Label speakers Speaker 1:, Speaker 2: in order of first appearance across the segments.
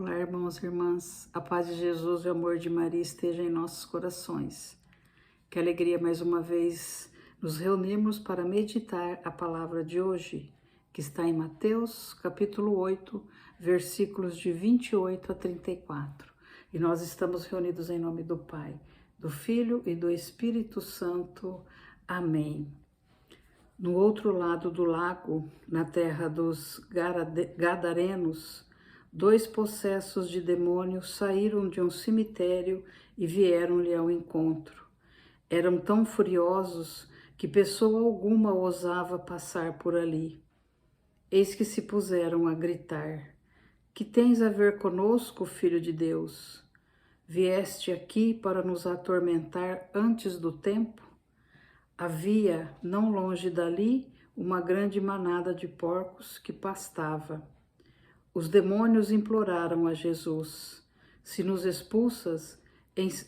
Speaker 1: Olá, irmãos e irmãs, a paz de Jesus e o amor de Maria esteja em nossos corações. Que alegria mais uma vez nos reunirmos para meditar a palavra de hoje, que está em Mateus, capítulo 8, versículos de 28 a 34. E nós estamos reunidos em nome do Pai, do Filho e do Espírito Santo. Amém. No outro lado do lago, na terra dos Gadarenos, 2 possessos de demônios saíram de um cemitério e vieram-lhe ao encontro. Eram tão furiosos que pessoa alguma ousava passar por ali. Eis que se puseram a gritar: Que tens a ver conosco, Filho de Deus? Vieste aqui para nos atormentar antes do tempo? Havia, não longe dali, uma grande manada de porcos que pastava. Os demônios imploraram a Jesus: Se nos expulsas,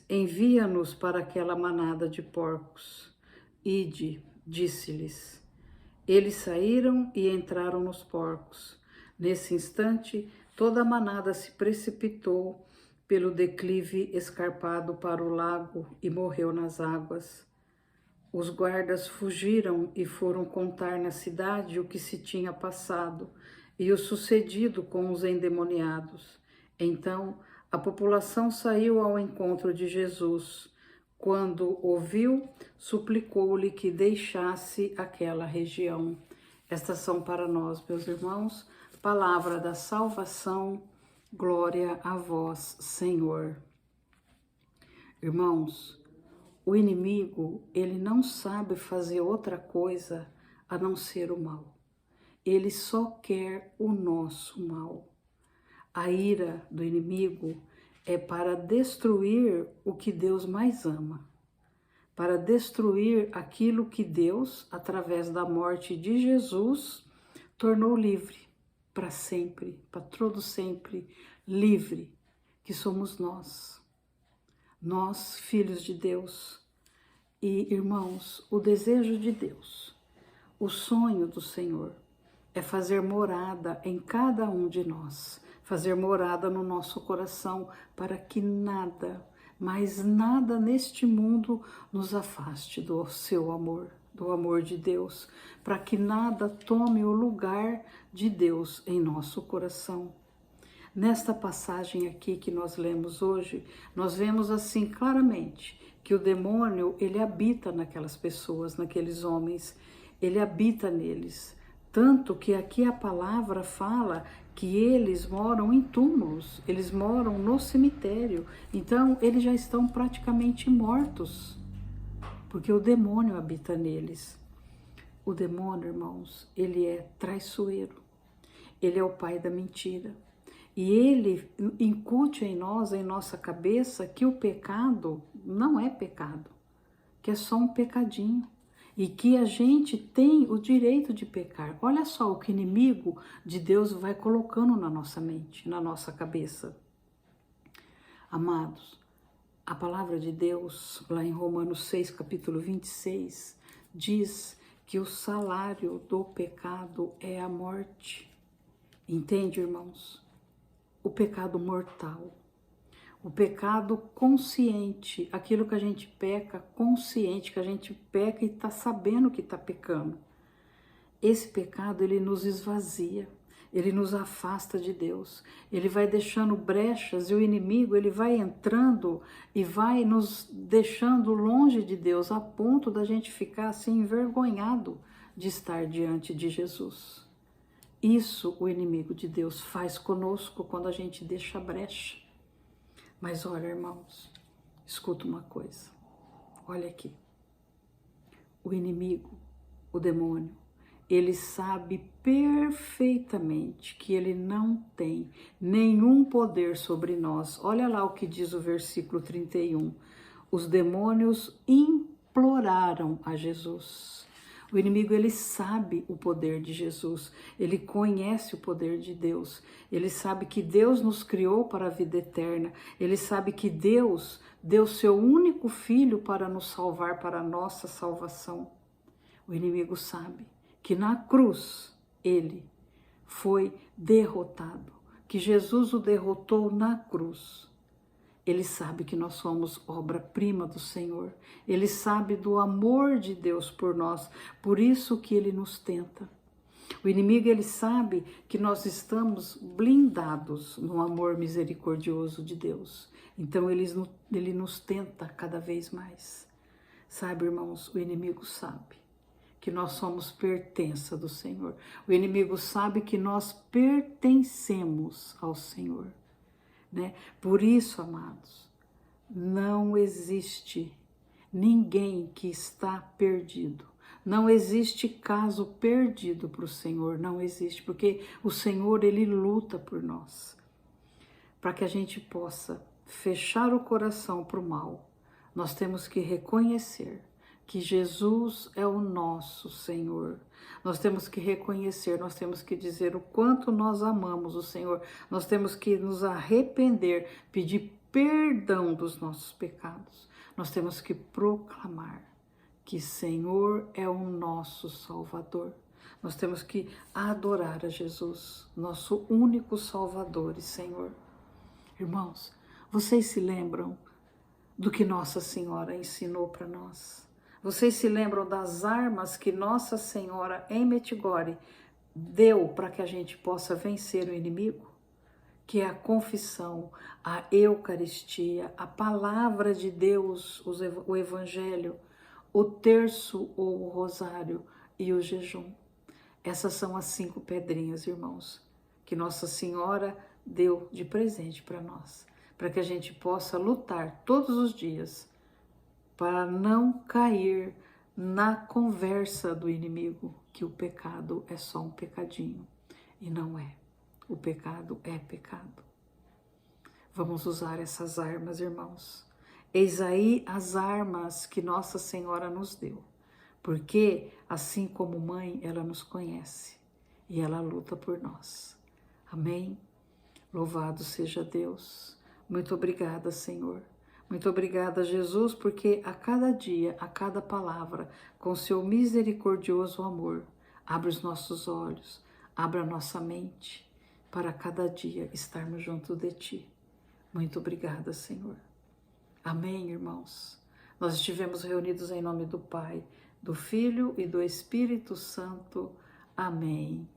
Speaker 1: envia-nos para aquela manada de porcos. Ide, disse-lhes. Eles saíram e entraram nos porcos. Nesse instante, toda a manada se precipitou pelo declive escarpado para o lago e morreu nas águas. Os guardas fugiram e foram contar na cidade o que se tinha passado e o sucedido com os endemoniados. Então, a população saiu ao encontro de Jesus. Quando ouviu, suplicou-lhe que deixasse aquela região. Estas são para nós, meus irmãos, palavra da salvação. Glória a vós, Senhor. Irmãos, o inimigo, ele não sabe fazer outra coisa a não ser o mal. Ele só quer o nosso mal. A ira do inimigo é para destruir o que Deus mais ama, para destruir aquilo que Deus, através da morte de Jesus, tornou livre para sempre, para todo sempre, livre, que somos nós. Nós, filhos de Deus. E, irmãos, o desejo de Deus, o sonho do Senhor, é fazer morada em cada um de nós, fazer morada no nosso coração, para que nada, mas nada neste mundo nos afaste do seu amor, do amor de Deus, para que nada tome o lugar de Deus em nosso coração. Nesta passagem aqui que nós lemos hoje, nós vemos assim claramente que o demônio, ele habita naquelas pessoas, naqueles homens, ele habita neles. Tanto que aqui a palavra fala que eles moram em túmulos, eles moram no cemitério. Então, eles já estão praticamente mortos, porque o demônio habita neles. O demônio, irmãos, ele é traiçoeiro, ele é o pai da mentira. E ele incute em nós, em nossa cabeça, que o pecado não é pecado, que é só um pecadinho. E que a gente tem o direito de pecar. Olha só o que o inimigo de Deus vai colocando na nossa mente, na nossa cabeça. Amados, a palavra de Deus, lá em Romanos 6, capítulo 26, diz que o salário do pecado é a morte. Entende, irmãos? O pecado mortal. O pecado consciente, aquilo que a gente peca consciente, que a gente peca e está sabendo que está pecando. Esse pecado, ele nos esvazia, ele nos afasta de Deus, ele vai deixando brechas e o inimigo, ele vai entrando e vai nos deixando longe de Deus, a ponto da gente ficar assim envergonhado de estar diante de Jesus. Isso o inimigo de Deus faz conosco quando a gente deixa brecha. Mas olha, irmãos, escuta uma coisa, olha aqui, o inimigo, o demônio, ele sabe perfeitamente que ele não tem nenhum poder sobre nós. Olha lá o que diz o versículo 31, os demônios imploraram a Jesus. O inimigo, ele sabe o poder de Jesus, ele conhece o poder de Deus, ele sabe que Deus nos criou para a vida eterna, ele sabe que Deus deu seu único filho para nos salvar, para a nossa salvação. O inimigo sabe que na cruz ele foi derrotado, que Jesus o derrotou na cruz. Ele sabe que nós somos obra-prima do Senhor. Ele sabe do amor de Deus por nós, por isso que ele nos tenta. O inimigo, ele sabe que nós estamos blindados no amor misericordioso de Deus. Então ele nos tenta cada vez mais. Sabe, irmãos, o inimigo sabe que nós somos pertença do Senhor. O inimigo sabe que nós pertencemos ao Senhor, né? Por isso, amados, não existe ninguém que está perdido. Não existe caso perdido para o Senhor, não existe, porque o Senhor, ele luta por nós, para que a gente possa fechar o coração para o mal. Nós temos que reconhecer que Jesus é o nosso Senhor. Nós temos que reconhecer, nós temos que dizer o quanto nós amamos o Senhor. Nós temos que nos arrepender, pedir perdão dos nossos pecados. Nós temos que proclamar que Senhor é o nosso Salvador. Nós temos que adorar a Jesus, nosso único Salvador e Senhor. Irmãos, vocês se lembram do que Nossa Senhora ensinou para nós? Vocês se lembram das armas que Nossa Senhora em Medjugorje deu para que a gente possa vencer o inimigo? Que é a confissão, a Eucaristia, a palavra de Deus, o Evangelho, o terço ou o rosário e o jejum. Essas são as 5 pedrinhas, irmãos, que Nossa Senhora deu de presente para nós, para que a gente possa lutar todos os dias para não cair na conversa do inimigo, que o pecado é só um pecadinho, e não é. O pecado é pecado. Vamos usar essas armas, irmãos. Eis aí as armas que Nossa Senhora nos deu, porque assim como mãe, ela nos conhece e ela luta por nós. Amém? Louvado seja Deus. Muito obrigada, Senhor. Muito obrigada, Jesus, porque a cada dia, a cada palavra, com seu misericordioso amor, abre os nossos olhos, abre a nossa mente, para cada dia estarmos junto de Ti. Muito obrigada, Senhor. Amém, irmãos? Nós estivemos reunidos em nome do Pai, do Filho e do Espírito Santo. Amém.